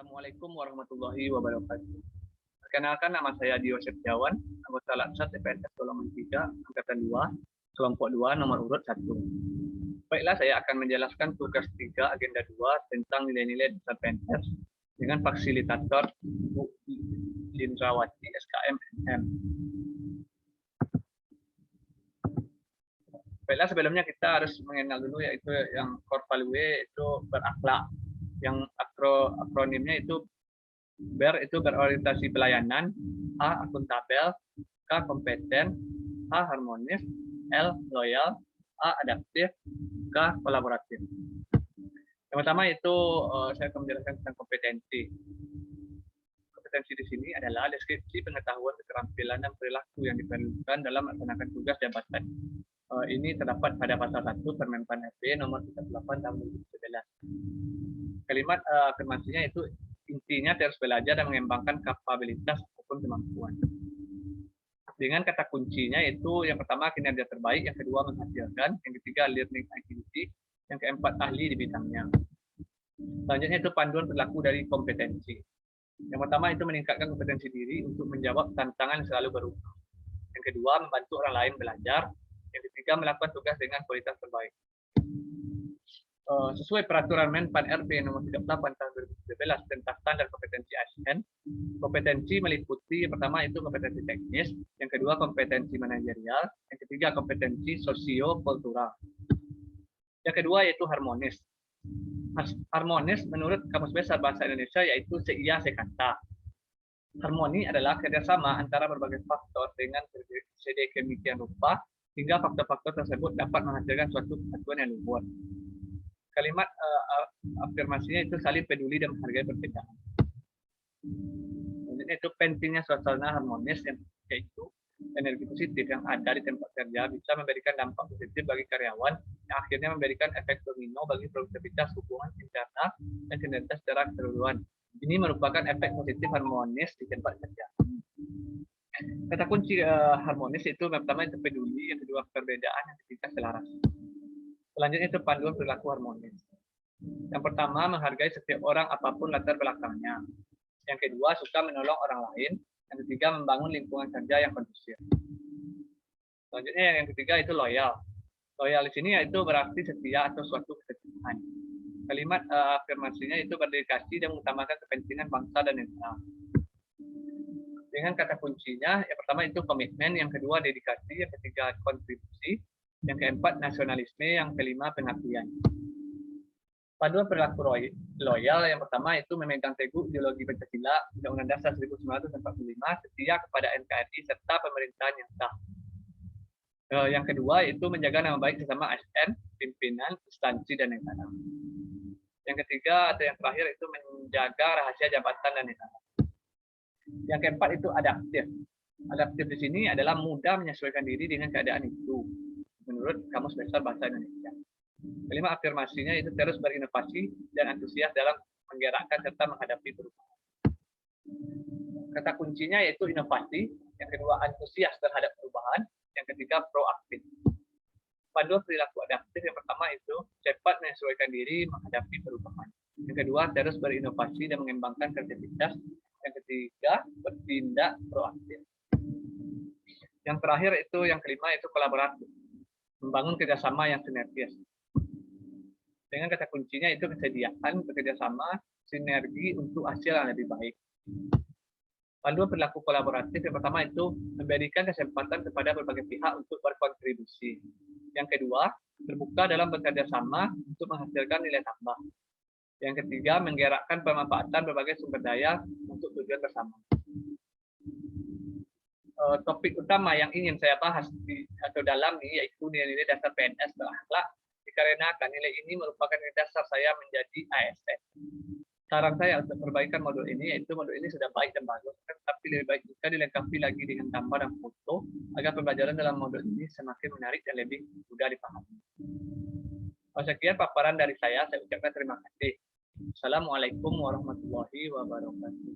Assalamualaikum warahmatullahi wabarakatuh. Perkenalkan, nama saya Dio Septiawan, anggota Laksat TPNS Golongan 3, Angkatan 2, Kelompok 2, nomor urut 1. Baiklah, saya akan menjelaskan tugas 3, agenda 2 tentang nilai-nilai dasar PNS dengan fasilitator Bu Lindrawati, SKM MM. Baiklah, sebelumnya kita harus mengenal dulu yaitu yang core value itu berakhlak. Yang akronimnya itu BER itu berorientasi pelayanan, A akuntabel, K kompeten, H harmonis, L loyal, A adaptif, K kolaboratif. Yang pertama itu saya akan menjelaskan tentang kompetensi. Kompetensi di sini adalah deskripsi pengetahuan, keterampilan, dan perilaku yang diperlukan dalam melaksanakan tugas jabatan. Ini terdapat pada pasal 1 Permenpan RB nomor 38 tahun 2011. Kalimat afirmasinya itu intinya terus belajar dan mengembangkan kapabilitas maupun kemampuan. Dengan kata kuncinya itu yang pertama kinerja terbaik, yang kedua menghasilkan, yang ketiga learning activity, yang keempat ahli di bidangnya. Selanjutnya itu panduan perilaku dari kompetensi. Yang pertama itu meningkatkan kompetensi diri untuk menjawab tantangan yang selalu berubah. Yang kedua membantu orang lain belajar. Yang ketiga melakukan tugas dengan kualitas terbaik. Sesuai peraturan Menpan RB nomor 38 tahun 2017 tentang standar kompetensi ASN, kompetensi meliputi yang pertama itu kompetensi teknis, yang kedua kompetensi manajerial, yang ketiga kompetensi sosio-kultural. Yang kedua yaitu harmonis. Harmonis menurut Kamus Besar Bahasa Indonesia yaitu seia sekata. Harmoni adalah kerjasama antara berbagai faktor dengan sedemikian rupa hingga faktor-faktor tersebut dapat menghasilkan suatu kesatuan yang luhur. Kalimat afirmasinya itu saling peduli dan menghargai perbedaan. Itu pentingnya suasana harmonis yang yaitu energi positif yang ada di tempat kerja bisa memberikan dampak positif bagi karyawan yang akhirnya memberikan efek domino bagi produktivitas, hubungan internal, dan kinerja secara keseluruhan. Ini merupakan efek positif harmonis di tempat kerja. Kata kunci harmonis itu pertama itu peduli, yang kedua perbedaan, yang ketiga selaras. Selanjutnya itu panduan perilaku harmonis. Yang pertama, menghargai setiap orang apapun latar belakangnya. Yang kedua, suka menolong orang lain. Yang ketiga, membangun lingkungan kerja yang kondusif. Selanjutnya, yang ketiga itu loyal. Loyal di sini yaitu berarti setia atau suatu kesetiaan. Kalimat afirmasinya itu berdedikasi dan mengutamakan kepentingan bangsa dan negara. Dengan kata kuncinya, yang pertama itu komitmen, yang kedua dedikasi, yang ketiga kontribusi, yang keempat nasionalisme, yang kelima pengabdian. Panduan perilaku loyal yang pertama itu memegang teguh ideologi Pancasila, Undang-Undang Dasar 1945, setia kepada NKRI serta pemerintahan yang sah. Yang kedua itu menjaga nama baik sesama ASN, pimpinan, instansi, dan negara. Yang ketiga atau yang terakhir itu menjaga rahasia jabatan dan negara. Yang keempat itu adaptif. Adaptif di sini adalah mudah menyesuaikan diri dengan keadaan itu, menurut Kamus Besar Bahasa Indonesia. Kelima afirmasinya itu terus berinovasi dan antusias dalam menggerakkan serta menghadapi perubahan. Kata kuncinya yaitu inovasi, yang kedua antusias terhadap perubahan, yang ketiga proaktif. Panduan perilaku adaptif yang pertama itu cepat menyesuaikan diri menghadapi perubahan. Yang kedua terus berinovasi dan mengembangkan kreativitas. Yang ketiga bertindak proaktif. Yang terakhir itu yang kelima itu kolaboratif, membangun kerjasama yang sinergis. Dengan kata kuncinya itu kesediaan bekerjasama sinergi untuk hasil yang lebih baik. Panduan perilaku kolaboratif yang pertama itu memberikan kesempatan kepada berbagai pihak untuk berkontribusi. Yang kedua, terbuka dalam bekerjasama untuk menghasilkan nilai tambah. Yang ketiga, menggerakkan pemanfaatan berbagai sumber daya untuk tujuan bersama. Topik utama yang ingin saya bahas atau dalami yaitu nilai-nilai dasar PNS berakhlak, dikarenakan nilai ini merupakan nilai dasar saya menjadi ASN. Saran saya untuk perbaikan modul ini yaitu modul ini sudah baik dan bagus, tetapi lebih baik jika dilengkapi lagi dengan gambar dan foto agar pembelajaran dalam modul ini semakin menarik dan lebih mudah dipahami. Sekian paparan dari saya ucapkan terima kasih. Assalamualaikum warahmatullahi wabarakatuh.